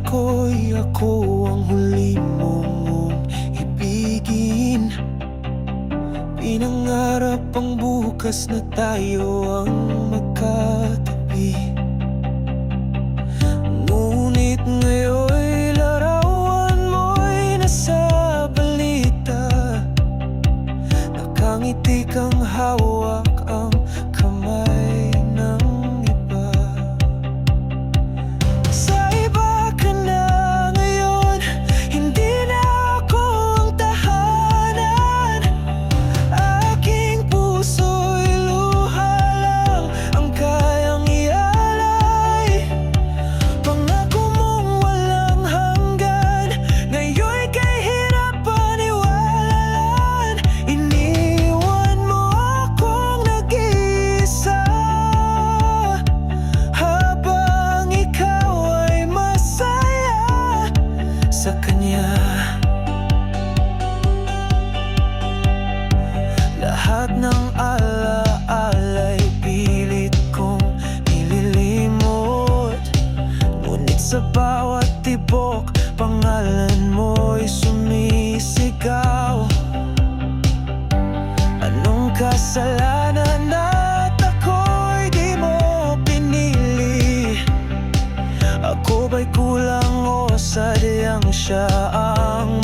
ako ang huli mong ibigin. Pinangarap ang bukas na tayo ang magkatabi. Ngunit ngayon'y larawan mo'y nasa balita. Nakangiti kang hawak ang kamay ng iba. Sa iba ka na ngayon, hindi na ako ang tahanan. Aking puso'y luha lang ang kayang ialay. Pangako mong walang hanggan, ngayon'y kahirapan iwalalan. Iniwan mo akong nag-iisa, habang ikaw ay masaya sa kanya. Lahat ng ala-ala'y pilit kong nililimot. Ngunit sa bawat tibok, pangalan mo'y sumisigaw. Anong kasalanan at ako'y di mo pinili? Ako ba'y kulang o sadyang siya ang